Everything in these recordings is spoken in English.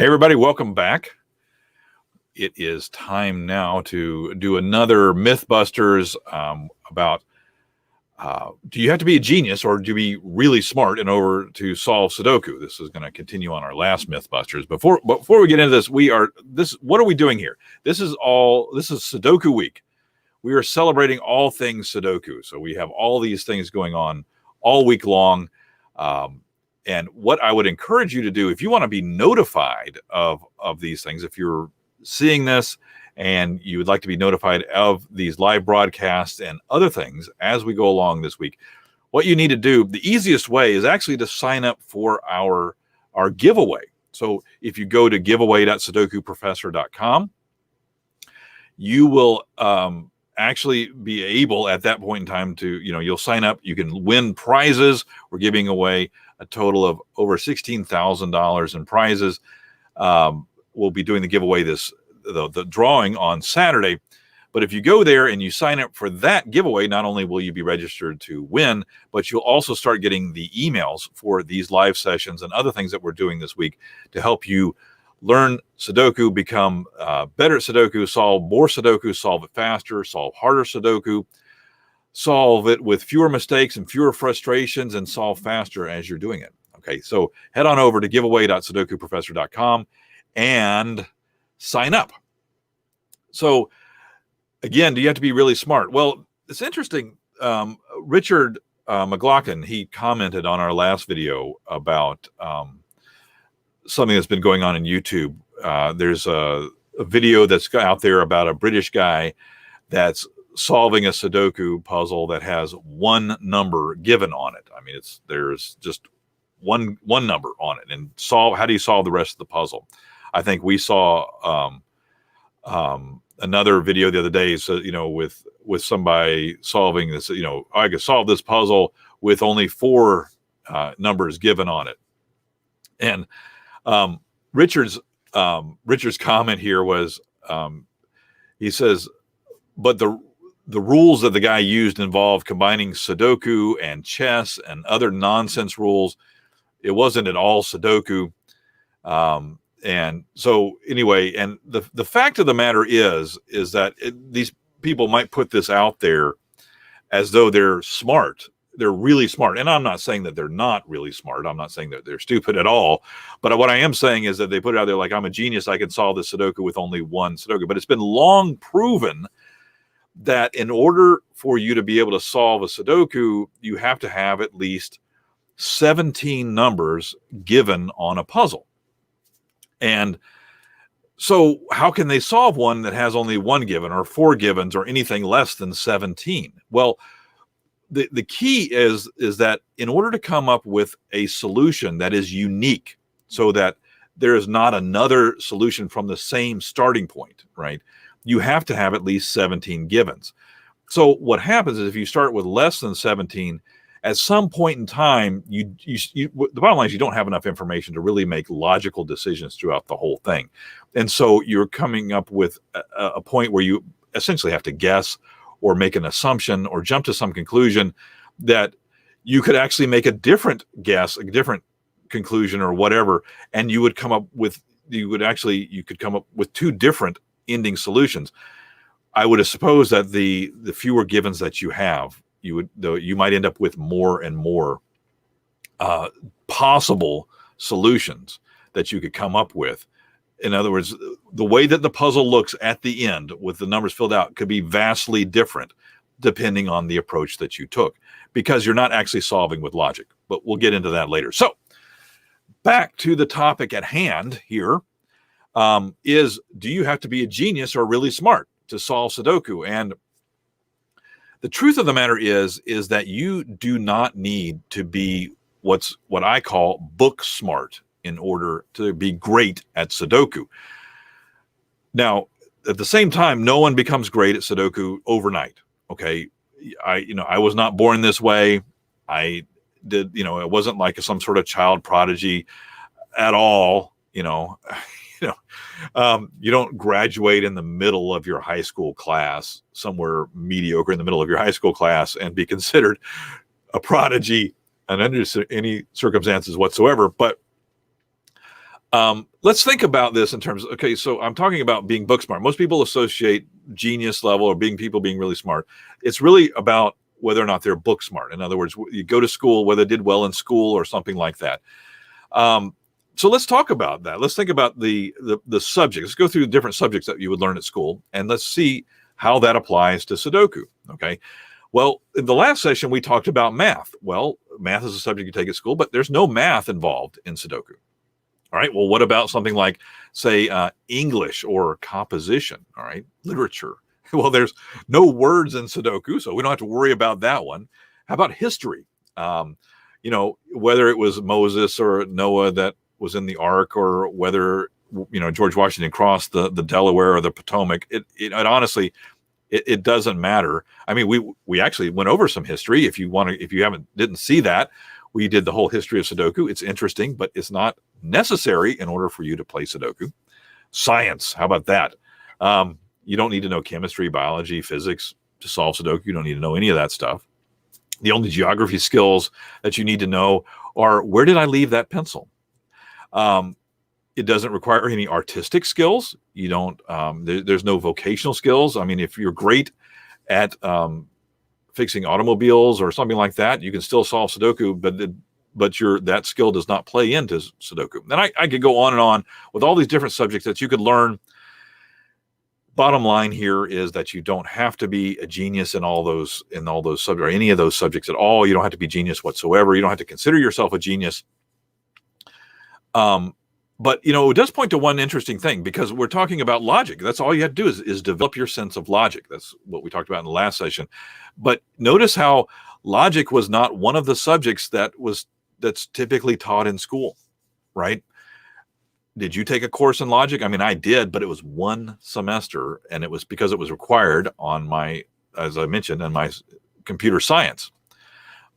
Hey, everybody, welcome back. It is time now to do another Mythbusters about do you have to be a genius or do you be really smart in order to solve Sudoku? This is going to continue on our last Mythbusters. Before we get into this, what are we doing here? This is Sudoku week. We are celebrating all things Sudoku. So we have all these things going on all week long. And what I would encourage you to do, if you want to be notified of these things, if you're seeing this and you would like to be notified of these live broadcasts and other things as we go along this week, what you need to do, the easiest way is actually to sign up for our giveaway. So if you go to giveaway.sudokuprofessor.com, you will actually be able at that point in time to, you'll sign up, you can win prizes. We're giving away a total of over $16,000 in prizes. We'll be doing the giveaway the drawing on Saturday. But if you go there and you sign up for that giveaway, not only will you be registered to win, but you'll also start getting the emails for these live sessions and other things that we're doing this week to help you learn Sudoku, become better at Sudoku, solve more Sudoku, solve it faster, solve harder Sudoku, solve it with fewer mistakes and fewer frustrations, and solve faster as you're doing it. Okay, so head on over to giveaway.sudokuprofessor.com and sign up. So again, do you have to be really smart? Well, it's interesting. Richard McLaughlin, he commented on our last video about something that's been going on in YouTube. There's a video that's out there about a British guy that's solving a Sudoku puzzle that has one number given on it. I mean, there's just one number on it, and how do you solve the rest of the puzzle? I think we saw another video the other day, so with somebody solving this, I could solve this puzzle with only 4 numbers given on it. And Richard's comment here was, he says, but the rules that the guy used involved combining Sudoku and chess and other nonsense rules. It wasn't at all Sudoku. And so anyway, and the fact of the matter is that these people might put this out there as though they're smart. They're really smart. And I'm not saying that they're not really smart. I'm not saying that they're stupid at all. But what I am saying is that they put it out there like, I'm a genius. I can solve this Sudoku with only one Sudoku. But it's been long proven that in order for you to be able to solve a Sudoku, you have to have at least 17 numbers given on a puzzle. And so how can they solve one that has only 1 given or 4 givens or anything less than 17? Well, the key is that in order to come up with a solution that is unique, so that there is not another solution from the same starting point, right? You have to have at least 17 givens. So what happens is if you start with less than 17, at some point in time, the bottom line is you don't have enough information to really make logical decisions throughout the whole thing. And so you're coming up with a point where you essentially have to guess or make an assumption or jump to some conclusion that you could actually make a different guess, a different conclusion or whatever, and you could come up with 2 different ending solutions. I would suppose that the fewer givens that you have, you might end up with more and more possible solutions that you could come up with. In other words, the way that the puzzle looks at the end with the numbers filled out could be vastly different depending on the approach that you took, because you're not actually solving with logic. But we'll get into that later. So back to the topic at hand here, is do you have to be a genius or really smart to solve Sudoku? And the truth of the matter is that you do not need to be what I call book smart in order to be great at Sudoku. Now, at the same time, no one becomes great at Sudoku overnight. Okay. I was not born this way. I did, it wasn't like some sort of child prodigy at all. You don't graduate in the middle of your high school class, somewhere mediocre in the middle of your high school class, and be considered a prodigy under any circumstances whatsoever. But Let's think about this in terms of, okay, so I'm talking about being book smart. Most people associate genius level or being really smart. It's really about whether or not they're book smart. In other words, you go to school, whether they did well in school or something like that. So let's talk about that. Let's think about the subjects. Let's go through the different subjects that you would learn at school, and let's see how that applies to Sudoku. Okay. Well, in the last session, we talked about math. Well, math is a subject you take at school, but there's no math involved in Sudoku. All right. Well, what about something like, say, English or composition? All right. Literature. Well, there's no words in Sudoku, so we don't have to worry about that one. How about history? Whether it was Moses or Noah that was in the ark, or whether, George Washington crossed the Delaware or the Potomac, it honestly, it doesn't matter. I mean, we actually went over some history. If you didn't see that, we did the whole history of Sudoku. It's interesting, but it's not necessary in order for you to play Sudoku. Science, how about that? You don't need to know chemistry, biology, physics to solve Sudoku. You don't need to know any of that stuff. The only geography skills that you need to know are, where did I leave that pencil? It doesn't require any artistic skills. You don't. There's no vocational skills. I mean, if you're great at fixing automobiles or something like that, you can still solve Sudoku, but that skill does not play into Sudoku. And I could go on and on with all these different subjects that you could learn. Bottom line here is that you don't have to be a genius in all those subjects, or any of those subjects at all. You don't have to be genius whatsoever. You don't have to consider yourself a genius. But it does point to one interesting thing, because we're talking about logic. That's all you have to do is develop your sense of logic. That's what we talked about in the last session. But notice how logic was not one of the subjects that's typically taught in school, right? Did you take a course in logic? I mean, I did, but it was one semester, and it was because it was required on as I mentioned, in my computer science.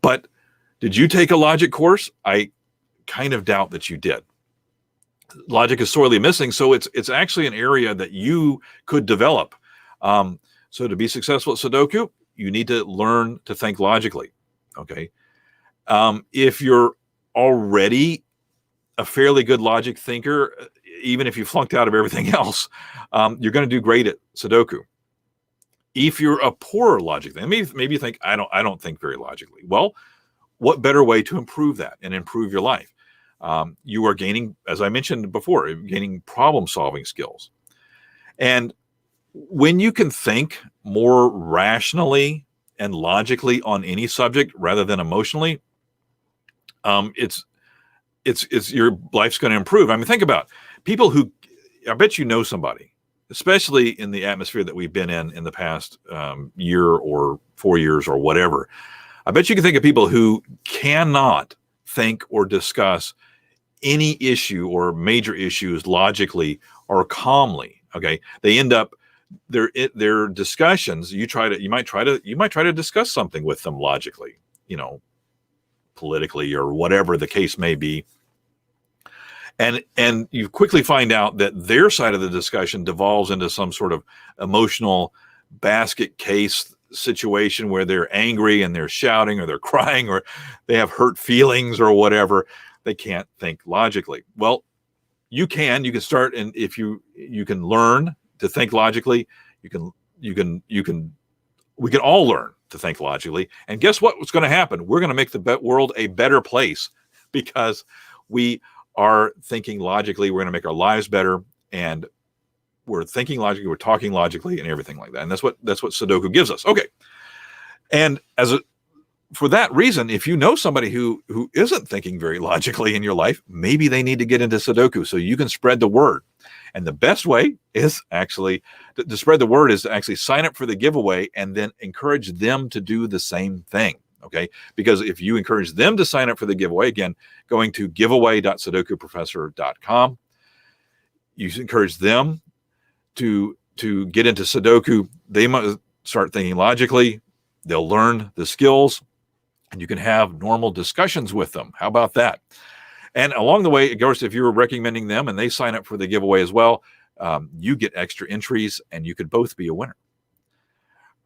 But did you take a logic course? I kind of doubt that you did. Logic is sorely missing, so it's actually an area that you could develop. So to be successful at Sudoku, you need to learn to think logically. Okay, if you're already a fairly good logic thinker, even if you flunked out of everything else, you're going to do great at Sudoku. If you're a poor logic thinker, maybe you think, I don't think very logically. Well, what better way to improve that and improve your life? You are gaining, as I mentioned before, gaining problem-solving skills. And when you can think more rationally and logically on any subject rather than emotionally, it's your life's going to improve. I mean, think about people who, I bet you know somebody, especially in the atmosphere that we've been in the past year or 4 years or whatever. I bet you can think of people who cannot think or discuss any issue or major issues logically or calmly. Okay, they end up their discussions. You might try to discuss something with them logically, politically or whatever the case may be. And you quickly find out that their side of the discussion devolves into some sort of emotional basket case situation where they're angry and they're shouting or they're crying or they have hurt feelings or whatever. They can't think logically. Well, you can start, and if you can learn to think logically, we can all learn to think logically. And guess what's going to happen? We're going to make the world a better place because we are thinking logically. We're going to make our lives better, and we're thinking logically, we're talking logically, and everything like that. And that's what Sudoku gives us. Okay. And for that reason, if you know somebody who isn't thinking very logically in your life, maybe they need to get into Sudoku so you can spread the word. And the best way is actually to spread the word is to actually sign up for the giveaway and then encourage them to do the same thing. Okay, because if you encourage them to sign up for the giveaway, again, going to giveaway.sudokuprofessor.com, you encourage them to get into Sudoku. They must start thinking logically. They'll learn the skills, and you can have normal discussions with them. How about that? And along the way, of course, if you're recommending them and they sign up for the giveaway as well, you get extra entries, and you could both be a winner.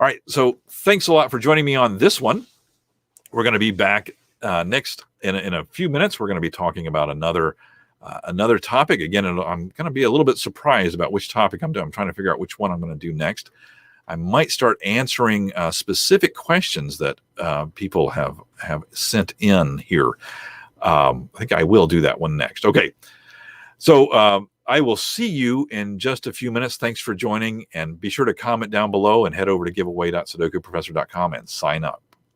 All right, so thanks a lot for joining me on this one. We're going to be back next in a few minutes. We're going to be talking about another Another topic, again, I'm going to be a little bit surprised about which topic I'm doing. I'm trying to figure out which one I'm going to do next. I might start answering specific questions that people have sent in here. I think I will do that one next. Okay. So I will see you in just a few minutes. Thanks for joining, and be sure to comment down below and head over to giveaway.sudokuprofessor.com and sign up.